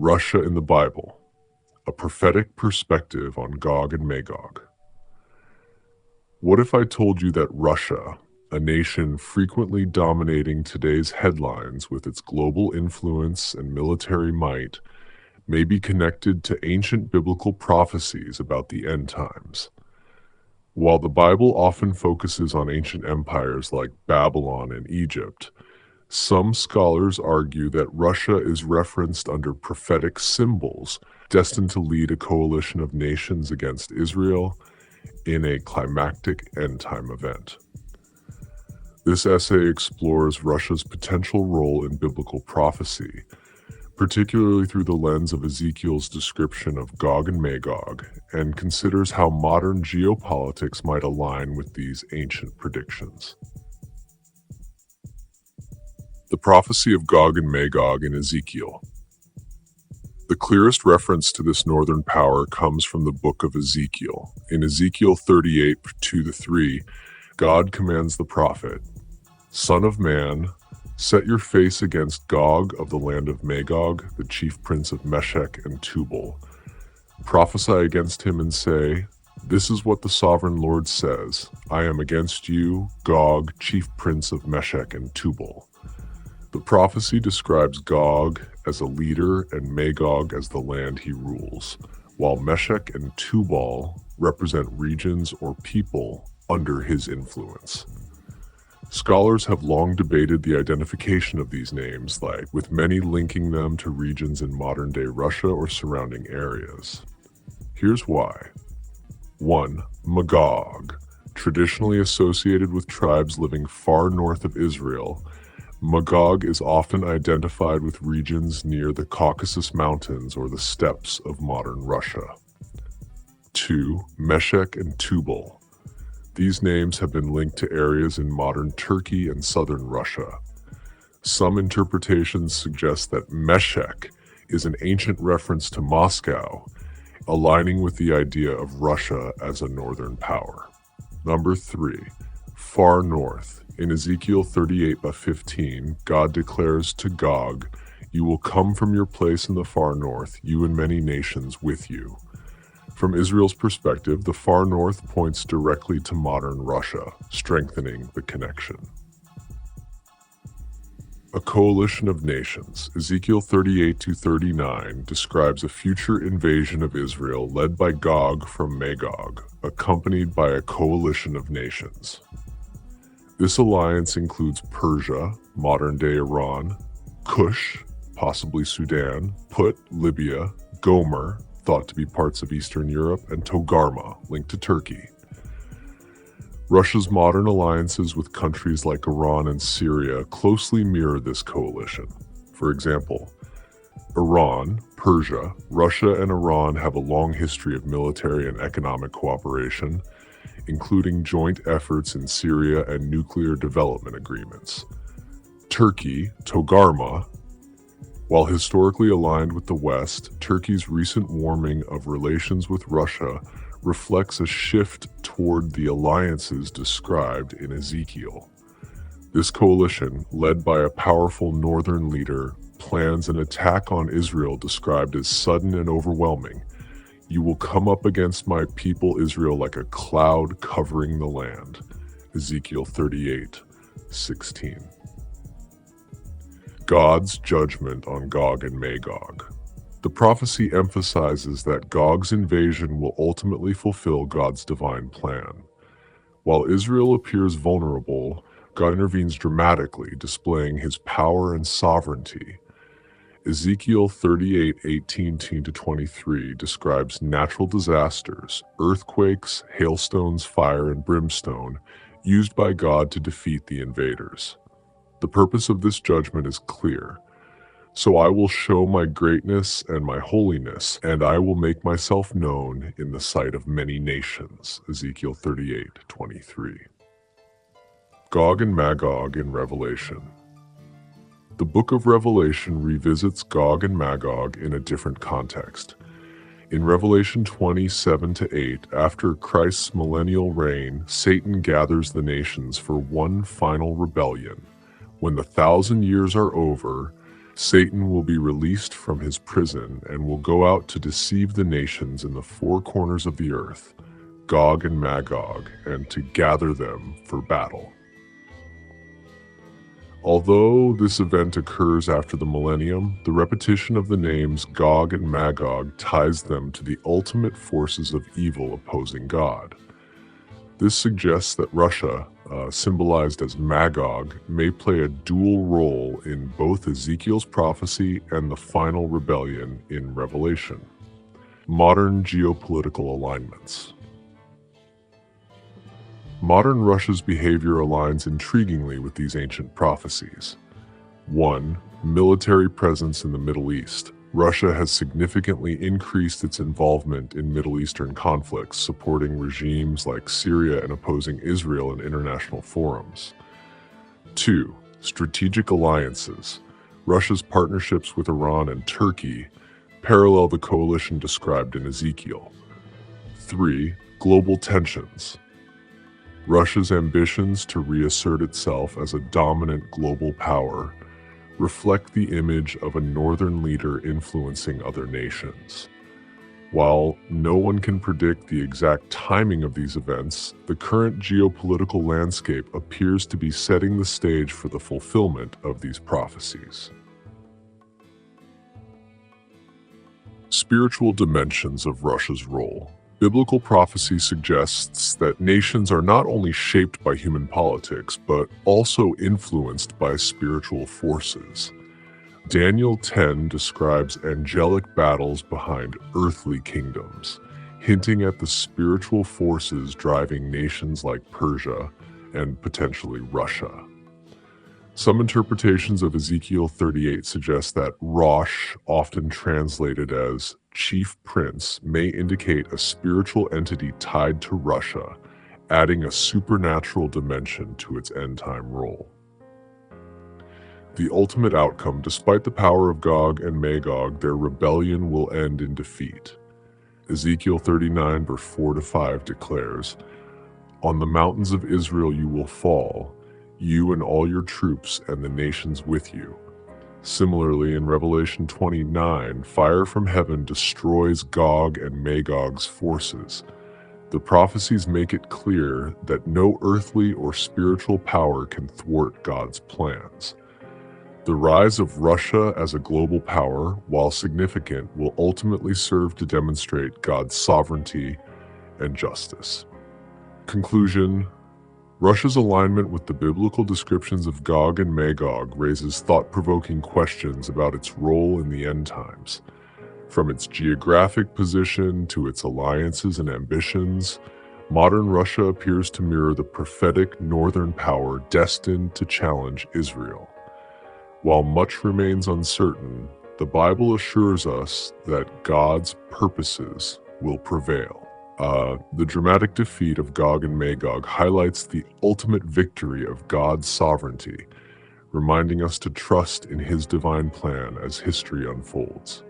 Russia in the Bible, a prophetic perspective on Gog and Magog. What if I told you that Russia, a nation frequently dominating today's headlines with its global influence and military might, may be connected to ancient biblical prophecies about the end times? While the Bible often focuses on ancient empires like Babylon and Egypt, some scholars argue that Russia is referenced under prophetic symbols destined to lead a coalition of nations against Israel in a climactic end-time event. This essay explores Russia's potential role in biblical prophecy, particularly through the lens of Ezekiel's description of Gog and Magog, and considers how modern geopolitics might align with these ancient predictions. The prophecy of Gog and Magog in Ezekiel. The clearest reference to this northern power comes from the book of Ezekiel. In Ezekiel 38, 2-3, God commands the prophet, "Son of man, set your face against Gog of the land of Magog, the chief prince of Meshech and Tubal. Prophesy against him and say, 'This is what the sovereign Lord says, I am against you, Gog, chief prince of Meshech and Tubal.'" The prophecy describes Gog as a leader and Magog as the land he rules, while Meshech and Tubal represent regions or people under his influence. Scholars have long debated the identification of these names, with many linking them to regions in modern-day Russia or surrounding areas. Here's why. 1. Magog. Traditionally associated with tribes living far north of Israel, Magog is often identified with regions near the Caucasus Mountains or the steppes of modern Russia. 2. Meshech and Tubal. These names have been linked to areas in modern Turkey and southern Russia. Some interpretations suggest that Meshech is an ancient reference to Moscow, aligning with the idea of Russia as a northern power. Number 3. Far north. In Ezekiel 38:15, God declares to Gog, "You will come from your place in the far north, you and many nations with you." From Israel's perspective, the far north points directly to modern Russia, strengthening the connection. A coalition of nations. Ezekiel 38-39 describes a future invasion of Israel led by Gog from Magog, accompanied by a coalition of nations. This alliance includes Persia, modern-day Iran, Kush, possibly Sudan, Put, Libya, Gomer, thought to be parts of Eastern Europe, and Togarma, linked to Turkey. Russia's modern alliances with countries like Iran and Syria closely mirror this coalition. For example, Iran, Persia, Russia, and Iran have a long history of military and economic cooperation, including joint efforts in Syria and nuclear development agreements. Turkey, Togarma. While historically aligned with the West, Turkey's recent warming of relations with Russia reflects a shift toward the alliances described in Ezekiel. This coalition, led by a powerful northern leader, plans an attack on Israel described as sudden and overwhelming. "You will come up against my people Israel like a cloud covering the land." Ezekiel 38:16. God's judgment on Gog and Magog. The prophecy emphasizes that Gog's invasion will ultimately fulfill God's divine plan. While Israel appears vulnerable, God intervenes dramatically, displaying his power and sovereignty. Ezekiel 38:18-23 describes natural disasters, earthquakes, hailstones, fire, and brimstone, used by God to defeat the invaders. The purpose of this judgment is clear. "So I will show my greatness and my holiness, and I will make myself known in the sight of many nations." Ezekiel 38:23. Gog and Magog in Revelation. The book of Revelation revisits Gog and Magog in a different context. In Revelation 20:7-8, after Christ's millennial reign, Satan gathers the nations for one final rebellion. When the 1,000 years are over, Satan will be released from his prison and will go out to deceive the nations in the four corners of the earth, Gog and Magog, and to gather them for battle. Although this event occurs after the millennium, the repetition of the names Gog and Magog ties them to the ultimate forces of evil opposing God. This suggests that Russia, symbolized as Magog, may play a dual role in both Ezekiel's prophecy and the final rebellion in Revelation. Modern geopolitical alignments. Modern Russia's behavior aligns intriguingly with these ancient prophecies. 1. Military presence in the Middle East. Russia has significantly increased its involvement in Middle Eastern conflicts, supporting regimes like Syria and opposing Israel in international forums. 2. Strategic alliances. Russia's partnerships with Iran and Turkey parallel the coalition described in Ezekiel. 3. Global tensions. Russia's ambitions to reassert itself as a dominant global power reflect the image of a northern leader influencing other nations. While no one can predict the exact timing of these events, the current geopolitical landscape appears to be setting the stage for the fulfillment of these prophecies. Spiritual dimensions of Russia's role. Biblical prophecy suggests that nations are not only shaped by human politics, but also influenced by spiritual forces. Daniel 10 describes angelic battles behind earthly kingdoms, hinting at the spiritual forces driving nations like Persia and potentially Russia. Some interpretations of Ezekiel 38 suggest that Rosh, often translated as chief prince, may indicate a spiritual entity tied to Russia, adding a supernatural dimension to its end-time role. The ultimate outcome: despite the power of Gog and Magog, their rebellion will end in defeat. Ezekiel 39 verse 4-5 declares, "On the mountains of Israel you will fall, you and all your troops and the nations with you." Similarly, in Revelation 29, fire from heaven destroys Gog and Magog's forces. The prophecies make it clear that no earthly or spiritual power can thwart God's plans. The rise of Russia as a global power, while significant, will ultimately serve to demonstrate God's sovereignty and justice. Conclusion: Russia's alignment with the biblical descriptions of Gog and Magog raises thought-provoking questions about its role in the end times. From its geographic position to its alliances and ambitions, modern Russia appears to mirror the prophetic northern power destined to challenge Israel. While much remains uncertain, the Bible assures us that God's purposes will prevail. The dramatic defeat of Gog and Magog highlights the ultimate victory of God's sovereignty, reminding us to trust in His divine plan as history unfolds.